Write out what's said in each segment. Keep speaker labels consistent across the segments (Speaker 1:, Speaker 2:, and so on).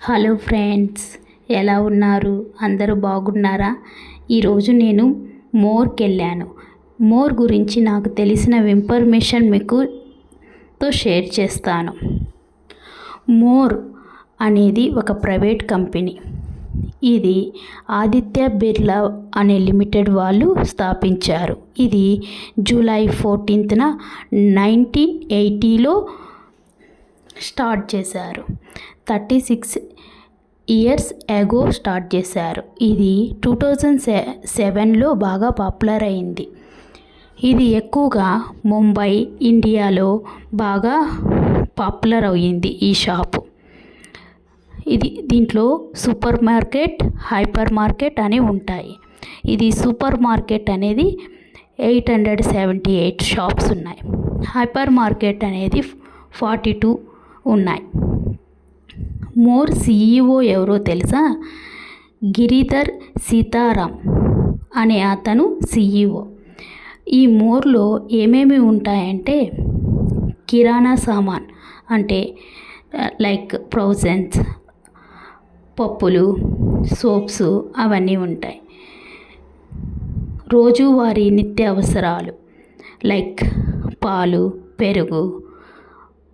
Speaker 1: Hello friends, ఎలా ఉన్నారు? అందరూ బాగున్నారా? ఈరోజు నేను మోర్కి వెళ్ళాను. మోర్ గురించి నాకు తెలిసిన ఇన్ఫర్మేషన్ మీకుతో షేర్ చేస్తాను. మోర్ అనేది ఒక ప్రైవేట్ కంపెనీ. ఇది ఆదిత్య బిర్లా అనే లిమిటెడ్ వాళ్ళు స్థాపించారు. ఇది జూలై 14న 1980లో స్టార్ట్ చేశారు. 36 ఇయర్స్ ఎగో స్టార్ట్ చేశారు. ఇది 2007లో బాగా పాపులర్ అయింది. ఇది ఎక్కువగా ముంబై, ఇండియాలో బాగా పాపులర్ అయ్యింది ఈ షాపు. దీంట్లో సూపర్ మార్కెట్, హైపర్ మార్కెట్ అని ఉంటాయి. ఇది సూపర్ మార్కెట్ అనేది 878 షాప్స్ ఉన్నాయి. హైపర్ మార్కెట్ అనేది 42 ఉన్నాయి. మోర్ CEO ఎవరో తెలుసా? గిరిధర్ సీతారాం అనే అతను CEO. ఈ మోర్లో ఏమేమి ఉంటాయంటే కిరాణా సామాన్ అంటే లైక్ ప్రొవిజన్స్, పప్పులు, సోప్స్ అవన్నీ ఉంటాయి. రోజువారీ నిత్యావసరాలు లైక్ పాలు, పెరుగు,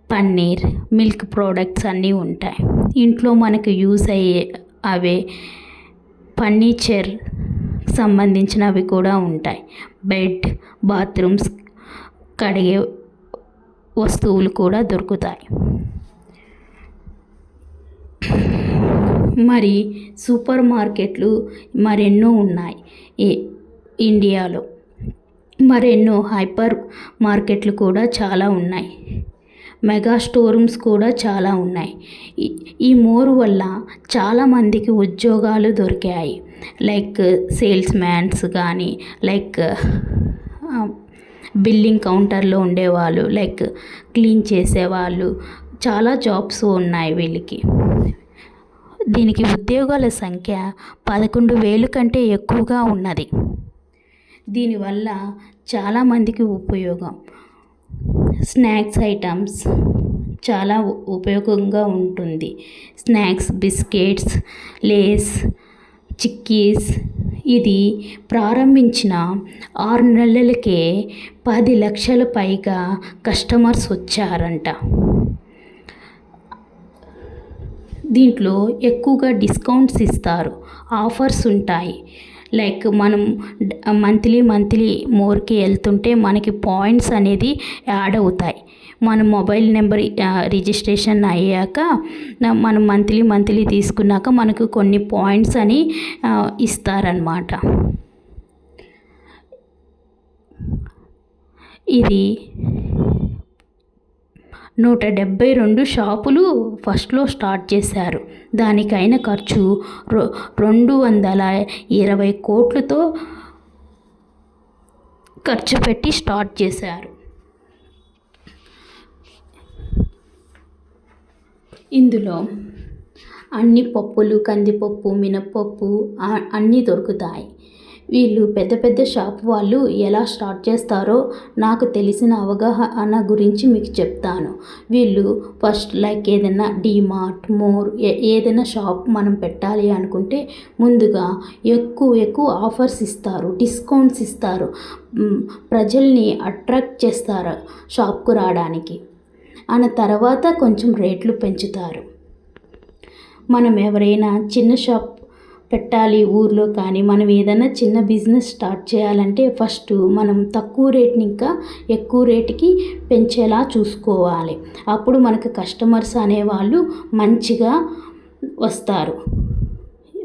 Speaker 1: పన్నీర్, మిల్క్ ప్రోడక్ట్స్ అన్నీ ఉంటాయి. ఇంట్లో మనకు యూస్ అయ్యే అవే ఫర్నిచర్ సంబంధించినవి కూడా ఉంటాయి. బెడ్, బాత్రూమ్స్ కడిగే వస్తువులు కూడా దొరుకుతాయి. మరి సూపర్ మార్కెట్లు మరెన్నో ఉన్నాయి ఇండియాలో. మరెన్నో హైపర్ మార్కెట్లు కూడా చాలా ఉన్నాయి. మెగా స్టోరూమ్స్ కూడా చాలా ఉన్నాయి. ఈ మోర్ వల్ల చాలామందికి ఉద్యోగాలు దొరికాయి. లైక్ సేల్స్ మ్యాన్స్ కానీ, లైక్ బిల్లింగ్ కౌంటర్లో ఉండేవాళ్ళు, లైక్ క్లీన్ చేసేవాళ్ళు, చాలా జాబ్స్ ఉన్నాయి వీళ్ళకి. దీనికి ఉద్యోగాల సంఖ్య 11,000 కంటే ఎక్కువగా ఉన్నది. దీనివల్ల చాలామందికి ఉపయోగం. స్నాక్స్ ఐటమ్స్ చాలా ఉపయోగంగా ఉంటుంది. Snacks, biscuits, Lay's, chikkis. ఇది ప్రారంభించిన 6 నెలలకే 10 లక్షల పైగా కస్టమర్స్ వచ్చారంట. దీంట్లో ఎక్కువగా డిస్కౌంట్స్ ఇస్తారు, ఆఫర్స్ ఉంటాయి. లైక్ మనం మంత్లీ మోర్కి వెళ్తుంటే మనకి పాయింట్స్ అనేది యాడ్ అవుతాయి. మన మొబైల్ నెంబర్ రిజిస్ట్రేషన్ అయ్యాక మనం మంత్లీ తీసుకున్నాక మనకు కొన్ని పాయింట్స్ అని ఇస్తారన్నమాట. ఇది 172 షాపులు ఫస్ట్లో స్టార్ట్ చేశారు. దానికైన ఖర్చు 220 కోట్లతో ఖర్చు పెట్టి స్టార్ట్ చేశారు. ఇందులో అన్ని పప్పులు, కందిపప్పు, మినప్పప్పు అన్నీ దొరుకుతాయి. వీళ్ళు పెద్ద షాప్ వాళ్ళు ఎలా స్టార్ట్ చేస్తారో నాకు తెలిసిన అవగాహన గురించి మీకు చెప్తాను. వీళ్ళు ఫస్ట్ లైక్ ఏదైనా డీమార్ట్, మోర్ ఏదైనా షాప్ మనం పెట్టాలి అనుకుంటే ముందుగా ఎక్కువ ఆఫర్స్ ఇస్తారు, డిస్కౌంట్స్ ఇస్తారు, ప్రజల్ని అట్రాక్ట్ చేస్తారు షాప్కు రావడానికి. తర్వాత కొంచెం రేట్లు పెంచుతారు. మనం ఎవరైనా చిన్న షాప్ పెట్టాలి ఊర్లో కానీ, మనం ఏదైనా చిన్న బిజినెస్ స్టార్ట్ చేయాలంటే ఫస్ట్ మనం తక్కువ రేట్ని ఇంకా ఎక్కువ రేటుకి పెంచేలా చూసుకోవాలి. అప్పుడు మనకు కస్టమర్స్ అనేవాళ్ళు మంచిగా వస్తారు.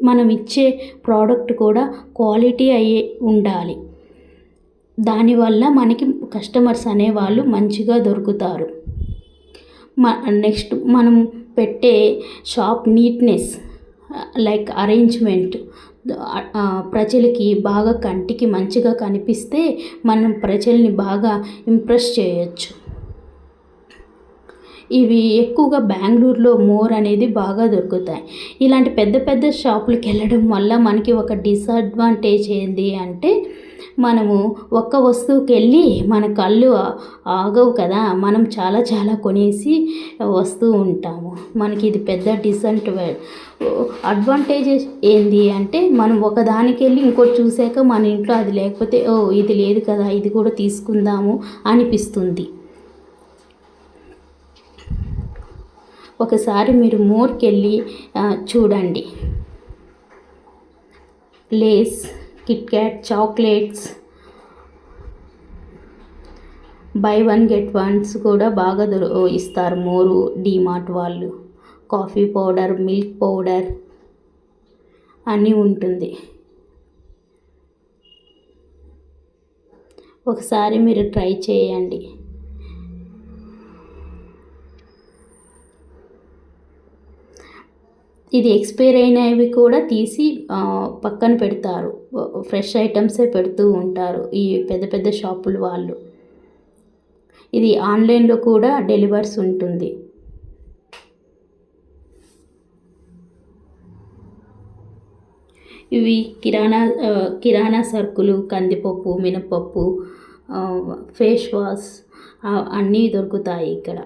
Speaker 1: మనం ఇచ్చే ప్రోడక్ట్ కూడా క్వాలిటీ అయ్యే ఉండాలి. దానివల్ల మనకి కస్టమర్స్ అనేవాళ్ళు మంచిగా దొరుకుతారు. నెక్స్ట్ మనం పెట్టే షాప్ నీట్నెస్, లైక్ అరేంజ్మెంట్ ప్రజలకి బాగా కంటికి మంచిగా కనిపిస్తే మనం ప్రజల్ని బాగా ఇంప్రెస్ చేయొచ్చు. ఇవి ఎక్కువగా బెంగళూరులో మోర్ అనేది బాగా దొరుకుతాయి. ఇలాంటి పెద్ద షాపులకు వెళ్ళడం వల్ల మనకి ఒక డిసడ్వాంటేజ్ ఏంటి అంటే మనము ఒక్క వస్తువుకి వెళ్ళి మన కళ్ళు ఆగవు కదా, మనం చాలా చాలా కొనేసి వస్తూ ఉంటాము. మనకి ఇది పెద్ద అడ్వాంటేజెస్ ఏంది అంటే, మనం ఒకదానికి వెళ్ళి ఇంకోటి చూసాక మన ఇంట్లో అది లేకపోతే ఓ ఇది లేదు కదా, ఇది కూడా తీసుకుందాము అనిపిస్తుంది. ఒకసారి మీరు మోర్కి వెళ్ళి చూడండి. Lay's, KitKat, chocolates, buy one get ones కూడా బాగా ఇస్తారు మోరు డీమార్ట్ వాళ్ళు. కాఫీ పౌడర్, మిల్క్ పౌడర్ అన్నీ ఉంటుంది. ఒకసారి మీరు ట్రై చేయండి. ఇది ఎక్స్పైర్ అయినవి కూడా తీసి పక్కన పెడతారు. ఫ్రెష్ ఐటమ్సే పెడుతూ ఉంటారు ఈ పెద్ద పెద్ద షాపుల వాళ్ళు. ఇది ఆన్లైన్లో కూడా డెలివర్స్ ఉంటుంది. ఇవి కిరాణా సరుకులు, కందిపప్పు, మినపప్పు, ఫేస్ వాష్ అన్నీ దొరుకుతాయి ఇక్కడ.